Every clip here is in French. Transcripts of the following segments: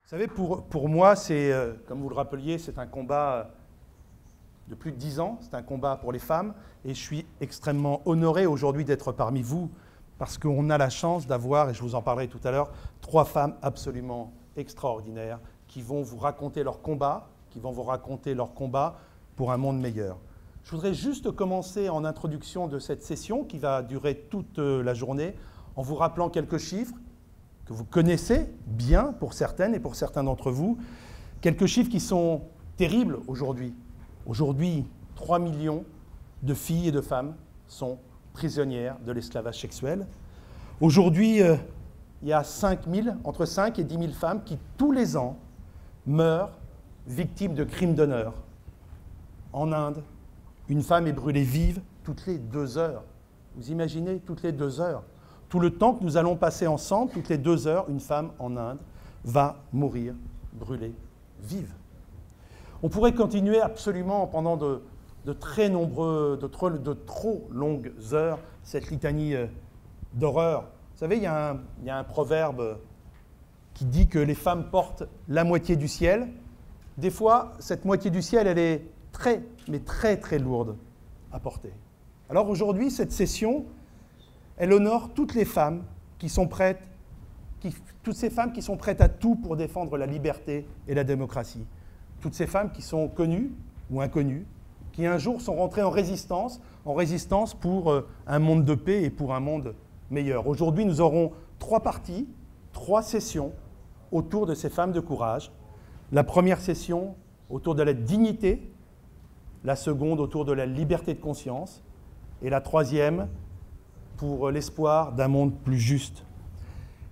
Vous savez, pour moi, comme vous le rappeliez, c'est un combat de plus de 10 ans, c'est un combat pour les femmes, et je suis extrêmement honoré aujourd'hui d'être parmi vous, parce qu'on a la chance d'avoir, et je vous en parlerai tout à l'heure, 3 femmes absolument extraordinaires qui vont vous raconter leur combat, pour un monde meilleur. Je voudrais juste commencer en introduction de cette session qui va durer toute la journée en vous rappelant quelques chiffres que vous connaissez bien pour certaines et pour certains d'entre vous, quelques chiffres qui sont terribles aujourd'hui. Aujourd'hui, 3 millions de filles et de femmes sont prisonnières de l'esclavage sexuel. Aujourd'hui, il y a entre 5 et 10 000 femmes qui, tous les ans, meurent victimes de crimes d'honneur. En Inde, une femme est brûlée vive toutes les 2 heures. Vous imaginez, toutes les 2 heures. Tout le temps que nous allons passer ensemble, toutes les 2 heures, une femme en Inde va mourir brûlée vive. On pourrait continuer absolument pendant de trop longues heures cette litanie d'horreur. Vous savez, il y a un proverbe qui dit que les femmes portent la moitié du ciel. Des fois, cette moitié du ciel, elle est très, mais très, très lourde à porter. Alors aujourd'hui, cette session, elle honore toutes les femmes qui sont prêtes, toutes ces femmes qui sont prêtes à tout pour défendre la liberté et la démocratie. Toutes ces femmes qui sont connues ou inconnues, qui un jour sont rentrées en résistance pour un monde de paix et pour un monde meilleur. Aujourd'hui, nous aurons 3 parties, 3 sessions autour de ces femmes de courage. La première session autour de la dignité, la seconde autour de la liberté de conscience, et la troisième pour l'espoir d'un monde plus juste.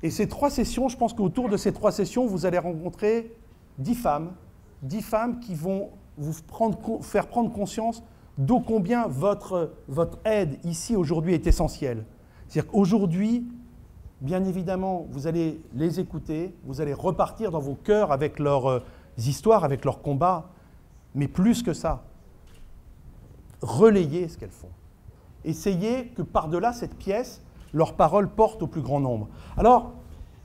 Et ces 3 sessions, je pense qu'autour de ces 3 sessions, vous allez rencontrer 10 femmes qui vont vous faire prendre conscience d'ô combien votre aide ici aujourd'hui est essentielle. C'est-à-dire qu'aujourd'hui, bien évidemment, vous allez les écouter, vous allez repartir dans vos cœurs avec leurs histoires, avec leurs combats, mais plus que ça, relayez ce qu'elles font. Essayez que par-delà cette pièce, leurs paroles portent au plus grand nombre. Alors,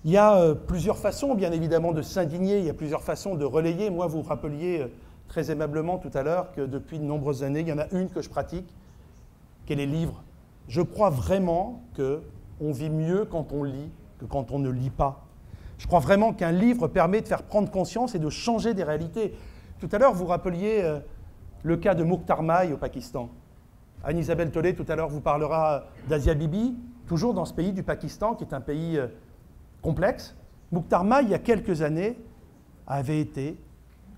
il y a plusieurs façons, bien évidemment, de s'indigner, il y a plusieurs façons de relayer. Moi, vous rappeliez très aimablement tout à l'heure que depuis de nombreuses années, il y en a une que je pratique, qui est les livres. Je crois vraiment qu'on vit mieux quand on lit que quand on ne lit pas. Je crois vraiment qu'un livre permet de faire prendre conscience et de changer des réalités. Tout à l'heure, vous rappeliez le cas de Mukhtar Mai au Pakistan. Anne-Isabelle Tollet, tout à l'heure, vous parlera d'Asia Bibi, toujours dans ce pays du Pakistan, qui est un pays complexe. Mukhtar Mai, il y a quelques années, avait été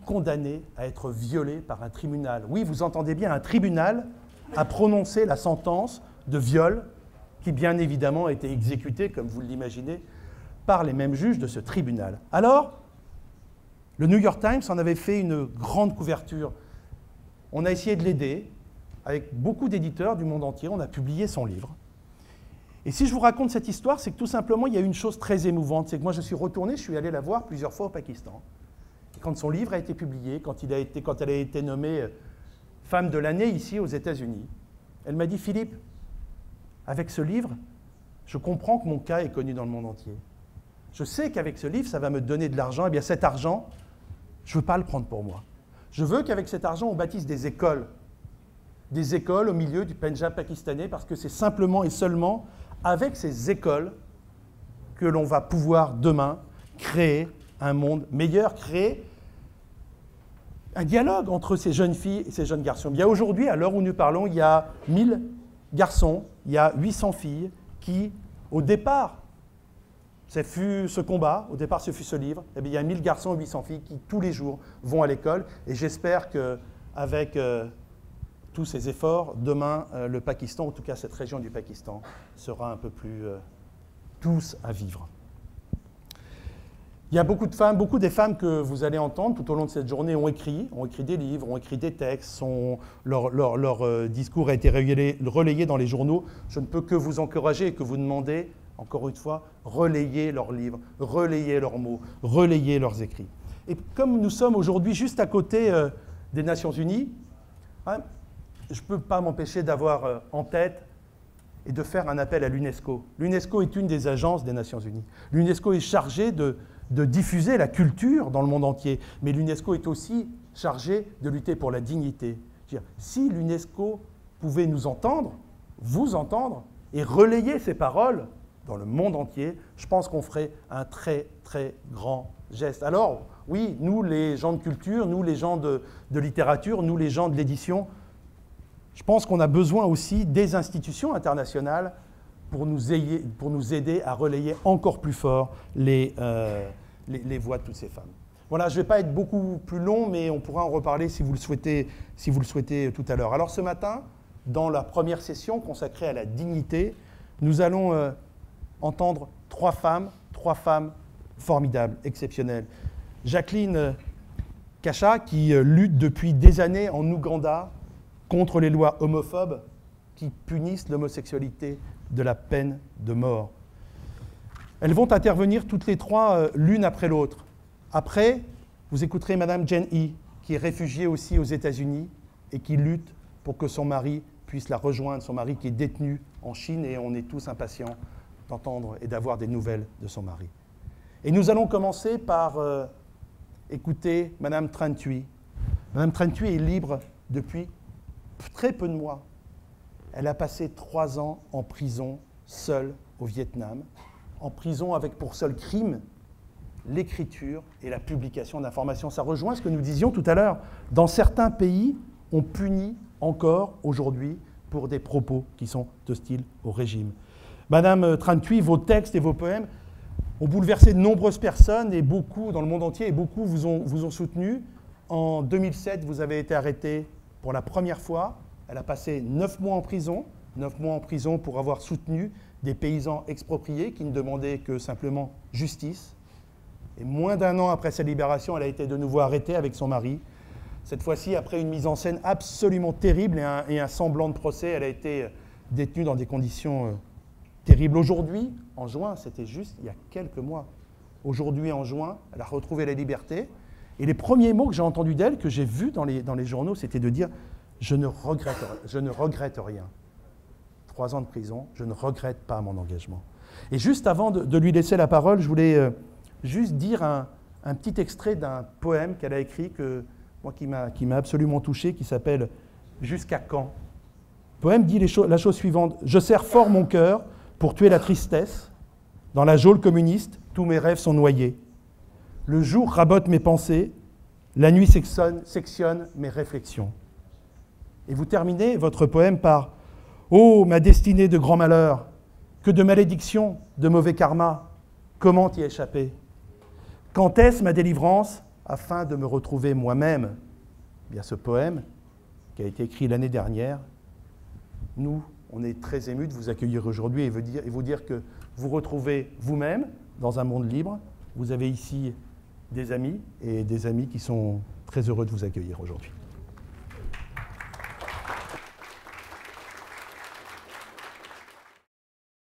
condamné à être violé par un tribunal. Oui, vous entendez bien, un tribunal a prononcé la sentence de viol qui, bien évidemment, a été exécutée, comme vous l'imaginez, par les mêmes juges de ce tribunal. Alors, le New York Times en avait fait une grande couverture. On a essayé de l'aider. Avec beaucoup d'éditeurs du monde entier, on a publié son livre. Et si je vous raconte cette histoire, c'est que tout simplement, il y a une chose très émouvante. C'est que moi, je suis retourné, je suis allé la voir plusieurs fois au Pakistan. Et quand son livre a été publié, quand elle a été nommée femme de l'année ici aux États-Unis, elle m'a dit « Philippe, avec ce livre, je comprends que mon cas est connu dans le monde entier. Je sais qu'avec ce livre, ça va me donner de l'argent. Et bien cet argent, je ne veux pas le prendre pour moi. Je veux qu'avec cet argent, on bâtisse des écoles au milieu du Pendjab pakistanais, parce que c'est simplement et seulement avec ces écoles que l'on va pouvoir demain créer un monde meilleur, créer un dialogue entre ces jeunes filles et ces jeunes garçons. Bien aujourd'hui, à l'heure où nous parlons, il y a 1000 garçons, il y a 800 filles qui, au départ, ce fut ce combat, au départ ce fut ce livre, et bien, il y a 1000 garçons et 800 filles qui, tous les jours, vont à l'école, et j'espère qu'avec tous ces efforts, demain, le Pakistan, en tout cas cette région du Pakistan, sera un peu plus douce à vivre. Il y a beaucoup des femmes que vous allez entendre tout au long de cette journée ont écrit des livres, ont écrit des textes, leur discours a été relayé dans les journaux. Je ne peux que vous encourager et que vous demander, encore une fois, relayez leurs livres, relayez leurs mots, relayez leurs écrits. Et comme nous sommes aujourd'hui juste à côté des Nations Unies, hein, je ne peux pas m'empêcher d'avoir en tête et de faire un appel à l'UNESCO. L'UNESCO est une des agences des Nations Unies. L'UNESCO est chargée de diffuser la culture dans le monde entier. Mais l'UNESCO est aussi chargée de lutter pour la dignité. Si l'UNESCO pouvait nous entendre, vous entendre, et relayer ces paroles dans le monde entier, je pense qu'on ferait un très, très grand geste. Alors, oui, nous, les gens de culture, nous, les gens de littérature, nous, les gens de l'édition, je pense qu'on a besoin aussi des institutions internationales pour nous aider à relayer encore plus fort les voix de toutes ces femmes. Voilà, je ne vais pas être beaucoup plus long, mais on pourra en reparler si vous le souhaitez tout à l'heure. Alors ce matin, dans la première session consacrée à la dignité, nous allons entendre trois femmes formidables, exceptionnelles. Jacqueline Kasha, qui lutte depuis des années en Ouganda contre les lois homophobes qui punissent l'homosexualité de la peine de mort. Elles vont intervenir toutes les trois l'une après l'autre. Après, vous écouterez Madame Jen Yi, qui est réfugiée aussi aux États-Unis et qui lutte pour que son mari puisse la rejoindre, son mari qui est détenu en Chine, et on est tous impatients d'entendre et d'avoir des nouvelles de son mari. Et nous allons commencer par écouter Madame Tran Thuy. Madame Tran Thuy est libre depuis très peu de mois. Elle a passé 3 ans en prison, seule, au Vietnam, en prison avec pour seul crime l'écriture et la publication d'informations. Ça rejoint ce que nous disions tout à l'heure. Dans certains pays, on punit encore aujourd'hui pour des propos qui sont hostiles au régime. Madame Tran Thuy, vos textes et vos poèmes ont bouleversé de nombreuses personnes, et beaucoup dans le monde entier, et beaucoup vous ont soutenu. En 2007, vous avez été arrêtée pour la première fois. Elle a passé 9 mois en prison, 9 mois en prison pour avoir soutenu des paysans expropriés qui ne demandaient que simplement justice. Et moins d'1 an après sa libération, elle a été de nouveau arrêtée avec son mari. Cette fois-ci, après une mise en scène absolument terrible et un semblant de procès, elle a été détenue dans des conditions terribles. Aujourd'hui, en juin, c'était juste il y a quelques mois. Aujourd'hui, en juin, elle a retrouvé la liberté. Et les premiers mots que j'ai entendus d'elle, que j'ai vus dans les journaux, c'était de dire « je ne regrette rien. 3 ans de prison, je ne regrette pas mon engagement. » Et juste avant de lui laisser la parole, je voulais juste dire un petit extrait d'un poème qu'elle a écrit, qui m'a absolument touché, qui s'appelle « Jusqu'à quand ?» Le poème dit la chose suivante: « Je serre fort mon cœur pour tuer la tristesse. Dans la geôle communiste, tous mes rêves sont noyés. Le jour rabote mes pensées, la nuit sectionne mes réflexions. » Et vous terminez votre poème par « Oh, ma destinée de grand malheur, que de malédictions, de mauvais karma, comment y échapper? Quand est-ce ma délivrance afin de me retrouver moi-même ?» Eh bien, ce poème, qui a été écrit l'année dernière, nous, on est très émus de vous accueillir aujourd'hui et vous dire que vous retrouvez vous-même dans un monde libre. Vous avez ici des amis et des amis qui sont très heureux de vous accueillir aujourd'hui.